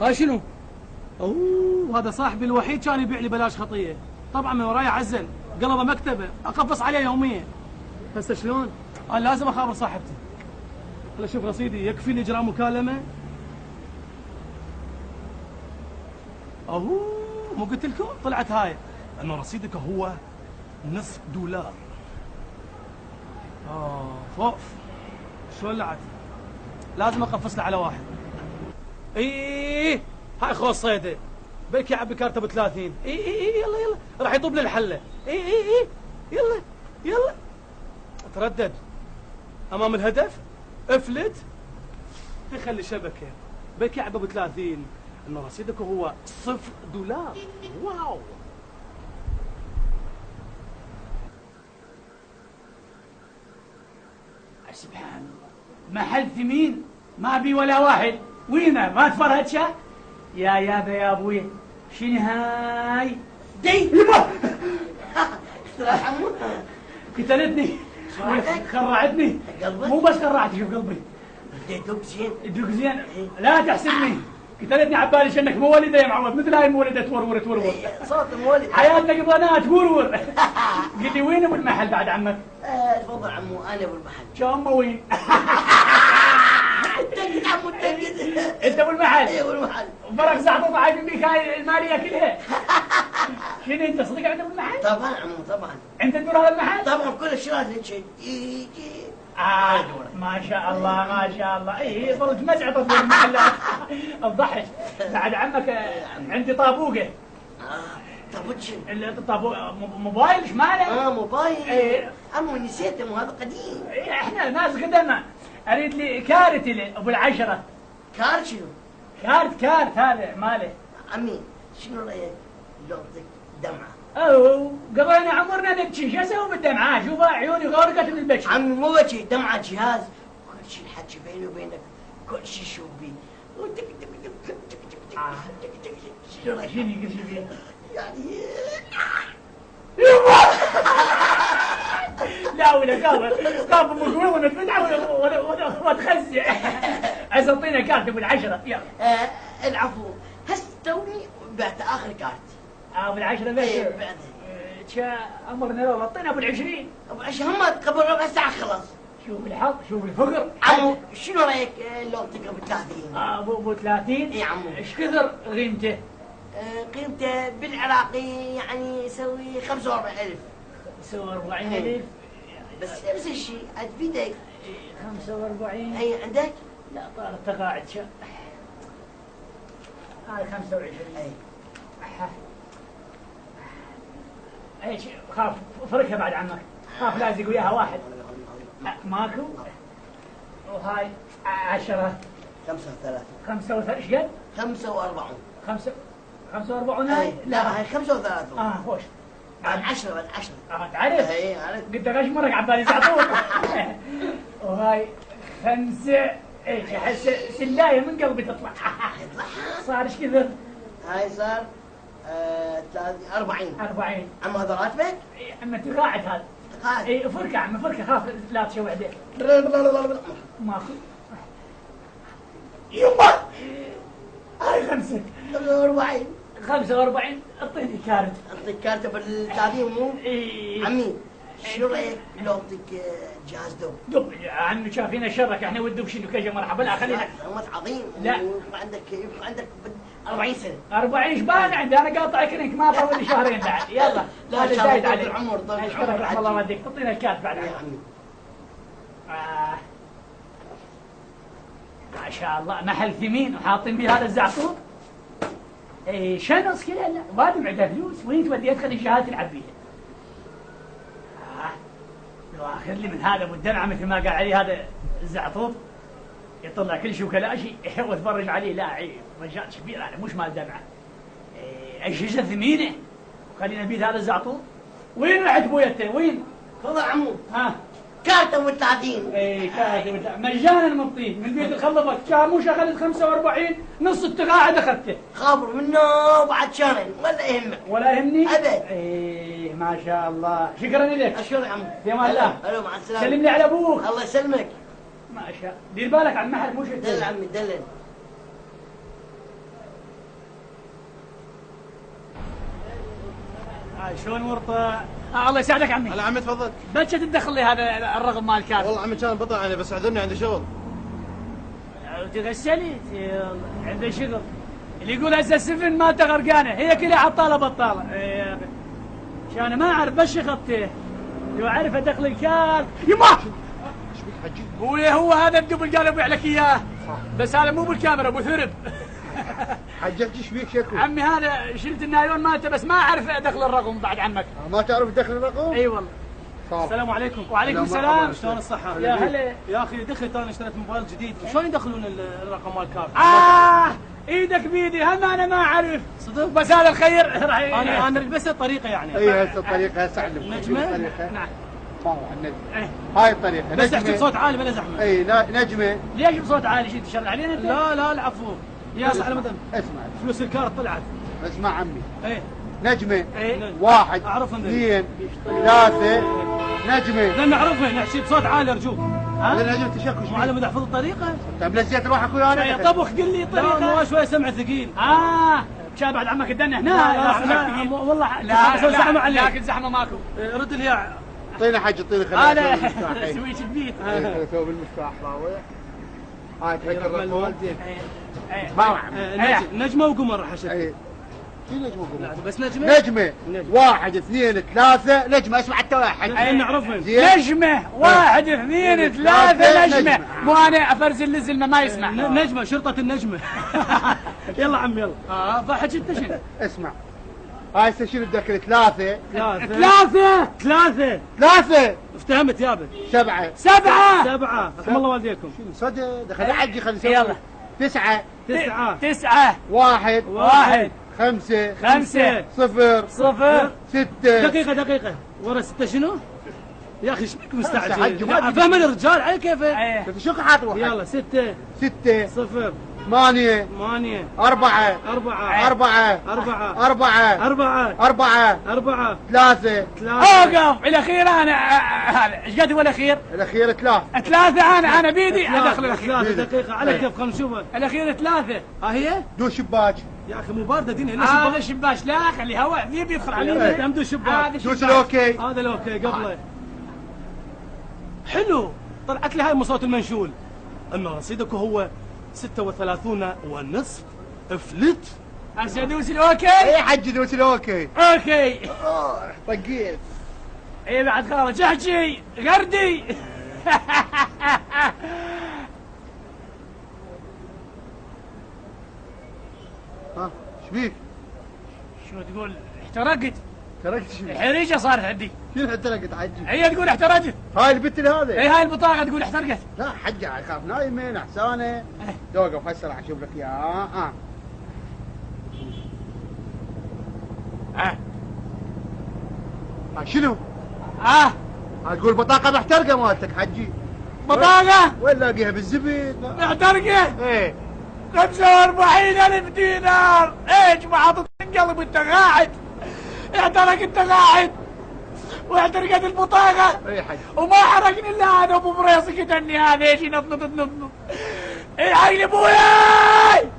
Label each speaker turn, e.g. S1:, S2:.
S1: هاي شنو؟ اوه هذا صاحبي الوحيد كان يبيع لي بلاش خطيه، طبعا من وراي عزل، قلبه مكتبه، اقفص عليه يوميا. هسه شلون؟ انا لازم اخابر صاحبتي. هلا شوف رصيدي يكفي لي اجراء مكالمه. اوه مو قلت لكم طلعت هاي انه رصيدك هو $0.5. اوف شلون لعت؟ لازم اقفص له على واحد. اي هاي خوص صيده بلك يعبي كارته ب 30. اي يلا يلا راح يطوب لي الحله. اي يلا يلا تردد امام الهدف افلت تخلي شبكه بلك يعبي ب 30 انه رصيدك هو $0. واو
S2: سبحان الله، محل ثمين ما بي ولا واحد. وينه ما تفرهدشه يا يابا يا ابوي؟ شنو هاي دي يبا قتلتني خرعتني مو بس خرعتي شوف قلبي
S3: دق زين
S2: دق زين لا تحسبني قتلتني عبالي شنك مولده يا معود مثل هاي المولده تورور
S3: صوت مولد
S2: حياتنا قضيناها تورور. قل لي وين ابو المحل بعد عمك؟
S3: تفضل عمو انا ابو المحل.
S2: شو وين؟
S3: تنقد عمو تنقد.
S2: انت ابو المحل؟
S3: اي ابو المحل.
S2: فرق زعطوط عايزين بيك هاي الماليه كلها. شنو انت صدق عند ابو المحل؟
S3: طبعا عمو طبعا.
S2: انت تدور هذا المحل؟
S3: طبعا كل الشغلات اللي تشد يجي.
S2: ما شاء الله ما شاء الله. اي ظلت مزعطه في المحلات. الضحك بعد عمك عندي طابوقه.
S3: طابوتشن
S2: موبايل ايش ماله؟
S3: موبايل.
S2: ايه
S3: عمو نسيته مو هذا قديم.
S2: ايه احنا ناس قدما. اريد لي كارت ابو العشره.
S3: كارت شنو؟
S2: كارت هذا ماله.
S3: عمي شنو رايك لو اعطيك دمعه؟
S2: اوه قضينا عمرنا نبكي شو اسوي بالدمعه؟ شوف عيوني غرقت من البكي.
S3: عمي مو بكي دمعه جهاز كل شيء الحكي بيني وبينك كل شيء شوف بيه. شنو رايك؟
S2: شنو يقول شو فيه؟
S3: يعني
S2: لا ولا قابل مقوي ونتفتح وتخزع. عايز اعطينا كارت ابو العشره يلا.
S3: العفو هسه توني بعت اخر كارت.
S2: ابو العشره
S3: ايه
S2: بعته. شا امرنا لو اعطينا ابو العشرين.
S3: ابو العشرين هم قبل ربع ساعه خلص.
S2: شوف الحظ شوف الفقر.
S3: عمو شنو رايك لو اعطيك ابو 30؟
S2: ابو 30؟
S3: اي عمو.
S2: ايش كثر قيمته؟
S3: قيمته بالعراقي يعني يسوي 45,000.
S2: 45,000
S3: بس نفس الشيء افيدك.
S2: 45
S3: اي عندك؟
S2: لا طار التقاعد شا هاي 25. ايش خاف فرقها بعد عنك خاف لازق وياها واحد. ماكو. وهاي 10 35 ايش قد؟
S3: 45
S2: 45 هاي؟
S3: لا هاي 35.
S2: خوش
S3: بعد 10 بعد 10.
S2: تعرف؟
S3: اي عرفت.
S2: قلت غش مرق عبالي زعطوط. وهاي 5 ايش احس سلايه من قلبي تطلع. صار ايش كثر؟
S3: هاي صار 40. عم هذا راتبك؟
S2: اما تقاعد هذا.
S3: تقاعد؟
S2: اي فركه عم فركه خاف لا تشوع عليه. ماكو.
S3: يما
S2: هاي 5 45 اعطيني كارت.
S3: اعطيك كارت بالتعليم مو؟
S2: اي
S3: عمي شنو رايك لو اعطيك جهاز دب؟
S2: عمي شافينا شرك احنا والدب شنو كذا مرحبا لا خلينا.
S3: عظيم.
S2: لا
S3: يبقى عندك 40 سنه.
S2: 40 ايش بان عندي انا قاطع كرنك ما طول لي شهرين بعد. يلا
S3: لا
S2: هذا زايد عليك.
S3: العمر طول
S2: اشكرك رحم الله والديك. تعطينا الكارت بعد
S3: يا عمي.
S2: ما شاء الله محل ثمين وحاطين فيه هذا الزعطوط. اي شنص كذا لا وادم عنده فلوس وين تودي ادخل الشهادة تلعب فيها. لو اخذ لي من هذا ابو الدمعه مثل ما قال علي هذا الزعطوط يطلع كل شيء وكلا شيء واتفرج عليه. لا عيب رجال كبير هذا مش مال دمعه. اجهزه ثمينه خلينا نبيذ هذا الزعطوط. وين رحت بويته وين؟
S3: تفضل عمو.
S2: ها
S3: كارت ابو 30.
S2: اي كارت مجانا مطيب من بيت الخلفك كان مو شغلت 45 نص التقاعد اخذته.
S3: خابر منه بعد شهرين ولا يهمك.
S2: ولا يهمني؟
S3: ابد.
S2: اي ما شاء الله شكرا لك.
S3: اشكرك يا عمو.
S2: في امان الله.
S3: الو مع السلامه.
S2: سلم لي على ابوك.
S3: الله يسلمك.
S2: ما شاء دير بالك على المحل مو شيء.
S3: دلل عمي دلل.
S2: شلون ورطه؟ الله يساعدك عمي.
S1: هلا عمي تفضل.
S2: بس تدخل لي هذا الرقم مال الكارت.
S1: والله عمي كان بطل يعني بس اعذرني عندي شغل.
S2: تغسلي عنده شغل. اللي يقول هسه السفن مالته غرقانه هي كلها عطاله بطاله. يا اخي عشان ما اعرف بس شخطته. لو اعرف ادخل الكارت يما
S4: ايش بك حجي؟
S2: هو هذا الدبل قال ابيع لك اياه. بس هذا مو بالكاميرا ابو ثرب.
S4: حجي ايش بيك شكو؟
S2: عمي هذا شلت النايلون مالته بس ما اعرف ادخل الرقم بعد عمك.
S4: ما تعرف تدخل الرقم؟
S2: اي والله.
S4: صار.
S1: السلام عليكم.
S2: وعليكم السلام.
S1: شلون الصحة؟
S2: يا هلا.
S1: يا اخي دخلت انا اشتريت موبايل جديد، شلون يدخلون الرقم مال الكارت؟
S2: ايدك بيدي هم انا ما اعرف.
S1: صدق؟
S2: بس هذا الخير راح
S1: انا بس الطريقة يعني.
S4: اي هسه الطريقه هسه اعلم.
S1: نجمة؟
S2: نعم.
S4: ما هو النجمة.
S2: إيه.
S4: هاي الطريقه
S1: بس تحكي بصوت عالي بلا زحمة.
S4: اي نجمه.
S2: ليش بصوت عالي شي تشرع علينا انت؟
S1: لا العفو. بس على مدى
S4: اسمع
S1: فلوس الكارت طلعت.
S4: اسمع عمي.
S1: ايه
S4: نجمه
S2: ايه.
S4: 1
S1: أعرفهم ذي.
S4: 2 3 نجمه.
S1: لان نعرفه نحكي بصوت عالي ارجوك.
S4: هذا نجمه تشكش.
S1: معلم اذا احفظ الطريقة.
S4: طيب لزيت روحك ويانا.
S2: طبخ قل لي
S1: لا
S2: طريقه.
S1: مو شوي سمع ثقيل.
S2: كان بعد عمك الدنيا هنا.
S1: لا والله
S2: لا
S1: زحمة عليك.
S2: لكن زحمه ماكو.
S1: رد الياع.
S4: اعطينا حج اعطينا خلينا
S2: هذا
S4: نسوي المفتاح.
S2: سويت البيت.
S4: نسوي المفتاح راوح. هاي تحط الرقم.
S2: ما
S1: نجمة وقمر راح اشوف.
S4: اي شو نجمه
S1: لا
S4: قول؟
S1: بس نجمة.
S4: نجمه 1 2 3 نجمه اسمع حتى واحد.
S1: نعرفهم.
S4: زين؟
S2: نجمة 1 2 3 نجمة. مو انا افرز اللزلمة ما يسمع.
S1: نجمة شرطة النجمة. يلا عم يلا.
S2: فحكي انت شنو؟
S4: اسمع هاي هسه شنو تذكر 3
S1: ثلاثة افتهمت يابا.
S4: 7
S1: 7 رحم الله والديكم.
S4: صدق دخل حجي خلي يسوي.
S2: يلا.
S4: 9
S2: 9
S4: 1
S2: 1
S4: 5
S2: 5
S4: 0
S2: 0
S4: 6
S1: دقيقة ورا 6 شنو؟ يا اخي ايش بك
S4: حج
S1: مستعجل؟
S4: ما أدري.
S1: فهم الرجال على كيفه.
S4: انت شو حاط روحك؟
S1: يلا 6
S4: 6
S1: 0
S4: 8
S1: 8
S4: 4
S1: 4
S4: 4
S1: 4
S4: 4
S1: 4
S4: 4
S1: 4
S4: 3
S2: اوقف الاخير انا هذا ايش قد هو الاخير؟
S4: الاخير 3
S2: 3 انا بيدي ادخل الاخير.
S1: 3 دقيقة على كيف خلينا نشوفها.
S2: الاخير 3
S1: ها هي؟
S4: دو شباك
S1: يا اخي مو باردة دين هنا
S2: هذا
S1: شباك.
S2: شباش لا خلي هواء ذي يدخل
S1: علينا
S2: عليه.
S1: تمدو شباك.
S2: هذا
S4: دوس
S2: شباك.
S4: الاوكي.
S1: هذا الاوكي قبله. حلو طلعت لي هاي من صوت المنشول. اما رصيدك هو 36 ونصف فلت.
S2: هسه ادوس الاوكي.
S4: اي حج دوس الاوكي.
S2: اوكي.
S4: طقيت.
S2: اي بعد خلاص احكي غردي.
S4: ها ايش بيك؟
S2: شو تقول احترقت؟
S4: تركت شو؟
S2: الحريقه صارت عندي.
S4: شنو تركت حجي؟
S2: هي تقول احترقت.
S4: هاي البت هذا.
S2: اي هاي البطاقه تقول احترقت.
S4: لا حجي اخاف نايمه نحسانه. توقف هسه راح اشوف لك اياها. شنو؟ هاي تقول بطاقه محترقه مالتك حجي.
S2: بطاقه
S4: وين لاقيها بالزبد؟
S2: محترقه.
S4: ايه
S2: 45,000 دينار. ايش ما حاطط قلب انت قاعد. احترق انت قاعد واحترقت البطاقه.
S4: ايه حجي.
S2: وما حرقني الا هذا ابو بريص كتني هذا ايش ينطنط تنطنط. الحقني ابوياي.